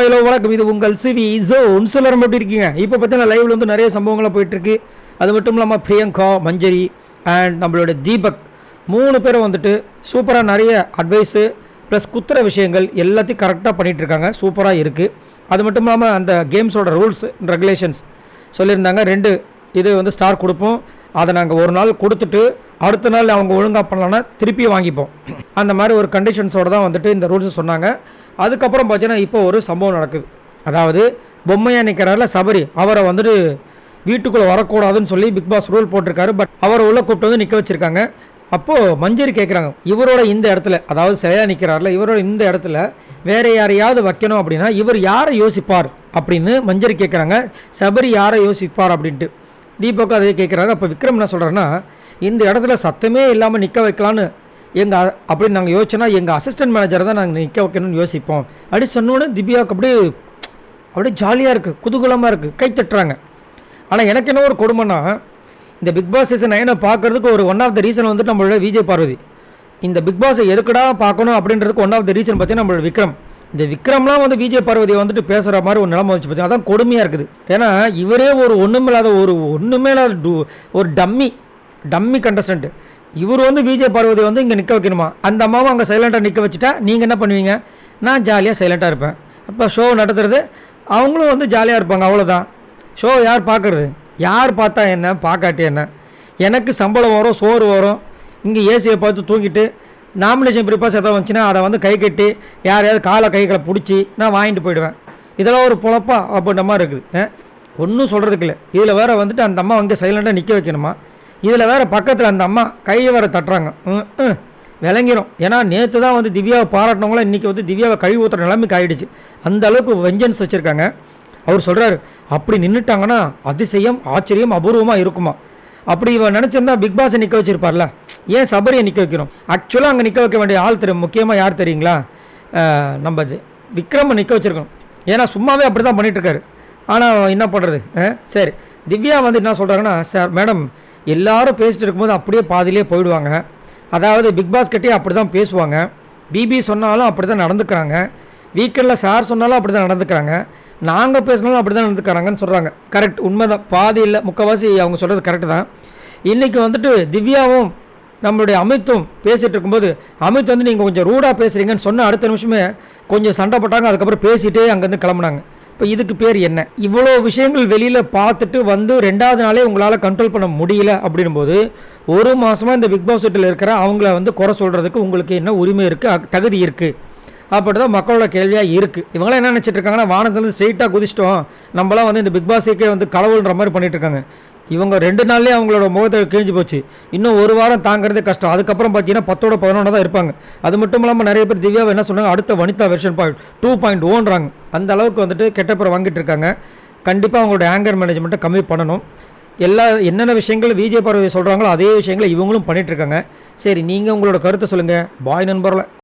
Hello வணக்கம், இது உங்கள் சிவி ஜோன். எல்லாரும் எப்படி இருக்கீங்க? இப்போ பார்த்தீங்கன்னா லைவ்ல வந்து நிறைய சம்பவங்களாக போயிட்டுருக்கு. அது மட்டும் இல்லாமல் பிரியங்கா, மஞ்சரி அண்ட் நம்மளோட தீபக் 3 பேரும் வந்துட்டு சூப்பராக நிறைய அட்வைஸு ப்ளஸ் குத்துற விஷயங்கள் எல்லாத்தையும் கரெக்டாக பண்ணிகிட்ருக்காங்க. சூப்பராக இருக்குது. அது மட்டும் இல்லாமல் அந்த கேம்ஸோட ரூல்ஸ் ரெகுலேஷன்ஸ் சொல்லியிருந்தாங்க. 2 இது வந்து ஸ்டார் கொடுப்போம். அதை நாங்கள் ஒரு நாள் கொடுத்துட்டு அடுத்த நாள் அவங்க ஒழுங்காக பண்ணலான்னா திருப்பி வாங்கிப்போம். அந்த மாதிரி ஒரு கண்டிஷன்ஸோடு தான் வந்துட்டு இந்த ரூல்ஸை சொன்னாங்க. அதுக்கப்புறம் பார்த்தீங்கன்னா இப்போ ஒரு சம்பவம் நடக்குது. அதாவது பொம்மையாக நிற்கிறாரில் சபரி, அவரை வந்துட்டு வீட்டுக்குள்ளே வரக்கூடாதுன்னு சொல்லி பிக் பாஸ் ரூல் போட்டிருக்காரு. பட் அவரை உள்ள கூப்பிட்டு வந்து நிற்க வச்சுருக்காங்க. அப்போது மஞ்சரி கேட்குறாங்க, இவரோட இந்த இடத்துல, அதாவது சிலையாக நிற்கிறாரில்ல, இவரோட இந்த இடத்துல வேறு யாரையாவது வைக்கணும் அப்படின்னா இவர் யாரை யோசிப்பார் அப்படின்னு மஞ்சரி கேட்குறாங்க. சபரி யாரை யோசிப்பார் அப்படின்ட்டு தீபக்கும் அதே கேட்குறாங்க. அப்போ விக்ரம் என்ன சொல்கிறேன்னா, இந்த இடத்துல சத்தமே இல்லாமல் நிற்க வைக்கலான்னு அப்படின்னு நாங்கள் யோசிச்சோன்னா எங்கள் அசிஸ்டன்ட் மேனேஜரை தான் நாங்கள் நிற்க வைக்கணும்னு யோசிப்போம் அப்படி சொன்னோன்னே திவ்யாவுக்கு அப்படியே ஜாலியாக இருக்குது, குதூகலமாக இருக்குது, கை தட்டுறாங்க. ஆனால் எனக்கு என்ன ஒரு கொடுமைன்னா, இந்த பிக் பாஸ் சீசன் 9 பார்க்குறதுக்கு ஒரு ஒன் ஆஃப் த ரீசன் வந்துட்டு நம்மளோட விஜய் பார்வதி. இந்த பிக் பாஸை எதுக்கடா பார்க்கணும் அப்படின்றதுக்கு ஒன் ஆஃப் த ரீசன் பார்த்தீங்கன்னா நம்மளோட விக்ரம். இந்த விக்ரம்லாம் வந்து விஜய் பார்வதியை வந்துட்டு பேசுகிற மாதிரி ஒரு நிலைமை வச்சு பார்த்தீங்கன்னா அதான் கொடுமையாக இருக்குது. ஏன்னா இவரே ஒரு ஒன்றுமே இல்லாத ஒரு டம்மி கண்டஸ்டன்ட். இவர் வந்து விஜய் பார்வதி வந்து இங்கே நிற்க வைக்கணுமா? அந்த அம்மாவும் அங்கே சைலண்ட்டாக நிற்க வச்சுட்டா நீங்கள் என்ன பண்ணுவீங்க? நான் ஜாலியாக சைலண்ட்டாக இருப்பேன். அப்போ ஷோ நடத்துறது அவங்களும் வந்து ஜாலியாக இருப்பாங்க, அவ்வளோதான். ஷோ யார் பார்க்குறது? யார் பார்த்தா என்ன, பார்க்காட்டி என்ன? எனக்கு சம்பளம் வரும், சோறு வரும், இங்கே ஏசியை பார்த்து தூங்கிட்டு நாமினேஷன் ப்ரிப்பாஸ் எதாவது வந்துச்சுன்னா அதை வந்து கை கட்டி யாரையாவது கைகளை பிடிச்சி நான் வாங்கிட்டு போயிடுவேன். இதெல்லாம் ஒரு பொழப்பா அப்படின்ற மாதிரி இருக்குது. ஒன்றும் சொல்கிறதுக்கு இல்லை. இதில் வேறு வந்துட்டு அந்த அம்மா அங்கே சைலண்ட்டாக நிற்க வைக்கணுமா? இதில் வேறு பக்கத்தில் அந்த அம்மா கையை வேறு தட்டுறாங்க. விளங்கிடும். ஏன்னா நேற்று தான் வந்து திவ்யாவை பாராட்டினவங்களாம் இன்றைக்கி வந்து திவ்யாவை கழுவி ஊற்றுற நிலைமைக்கு ஆகிடுச்சு. அந்த அளவுக்கு வெஞ்சன்ஸ் வச்சுருக்காங்க. அவர் சொல்கிறாரு, அப்படி நின்றுட்டாங்கன்னா அதிசயம், ஆச்சரியம், அபூர்வமாக இருக்குமா? அப்படி இவன் நினச்சிருந்தா பிக் பாஸை நிற்க வச்சுருப்பார்ல, ஏன் சபரியை நிற்க வைக்கணும்? ஆக்சுவலாக அங்கே நிற்க வைக்க வேண்டிய ஆள் தெரியும், முக்கியமாக யார் தெரியுங்களா? நம்ம விக்ரமை நிற்க வச்சுருக்கணும். ஏன்னா சும்மாவே அப்படி தான் பண்ணிகிட்ருக்காரு. ஆனால் என்ன பண்ணுறது? சரி, திவ்யா வந்து என்ன சொல்கிறாங்கன்னா, சார் மேடம் எல்லாரும் பேசிட்டு இருக்கும்போது அப்படியே பாதியிலே போயிடுவாங்க. அதாவது பிக் பாஸ் கிட்டே அப்படி தான் பேசுவாங்க. பிபி சொன்னாலும் அப்படி தான் நடந்துக்கிறாங்க. வீக்கெண்டில் சார் சொன்னாலும் அப்படி தான் நடந்துக்கிறாங்க. நாங்கள் பேசினாலும் அப்படி தான் நடந்துக்கிறாங்கன்னு சொல்கிறாங்க. கரெக்ட், உண்மை தான். பாதி இல்லை, முக்கால்வாசி அவங்க சொல்கிறது கரெக்டு தான். இன்றைக்கி வந்துட்டு திவ்யாவும் நம்மளுடைய அமித்தும் பேசிகிட்டு இருக்கும்போது அமித் வந்து நீங்கள் கொஞ்சம் ரூடாக பேசுகிறீங்கன்னு சொன்ன அடுத்த நிமிஷமே கொஞ்சம் சண்டை போட்டாங்க. அதுக்கப்புறம் பேசிகிட்டே அங்கேருந்து கிளம்புனாங்க. இப்போ இதுக்கு பேர் என்ன? இவ்வளோ விஷயங்கள் வெளியில் பார்த்துட்டு வந்து 2வது நாளே உங்களால் கண்ட்ரோல் பண்ண முடியல அப்படின்போது 1 மாதமாக இந்த பிக் பாஸ் வீட்டில் இருக்கிற அவங்கள வந்து குறை சொல்கிறதுக்கு உங்களுக்கு என்ன உரிமை இருக்குது, தகுதி இருக்குது? அப்படி தான் மக்களோட கேள்வியாக இருக்குது. இவங்களாம் என்ன நினச்சிட்டு இருக்காங்கன்னா, வானத்துலேருந்து ஸ்ட்ரெயிட்டாக குதிச்சிட்டோம், நம்மளாம் வந்து இந்த பிக் பாஸுக்கே வந்து கடவுள்ன்ற மாதிரி பண்ணிகிட்ருக்காங்க. இவங்க 2 நாள்லேயே அவங்களோட முகத்தை கிழிஞ்சு போச்சு. இன்னும் 1 வாரம் தாங்கிறதே கஷ்டம். அதுக்கப்புறம் பார்த்தீங்கன்னா 10ஓட 11 தான் இருப்பாங்க. அது மட்டும் இல்லாமல் நிறைய பேர் திவ்யாவை என்ன சொன்னாங்க, அடுத்த வனிதா வெர்ஷன் 2.0ன்றாங்க. அந்த அளவுக்கு வந்துட்டு கெட்ட பேர் வாங்கிட்டு இருக்காங்க. கண்டிப்பாக அவங்களோட ஆங்கர் மேனேஜ்மெண்ட்டை கம்மி பண்ணணும். என்னென்ன விஷயங்கள் விஜய் பார்வதி சொல்கிறாங்களோ அதே விஷயங்களை இவங்களும் பண்ணிகிட்ருக்காங்க. சரி, நீங்கள் உங்களோட கருத்தை சொல்லுங்கள். பாய் நண்பர்களை.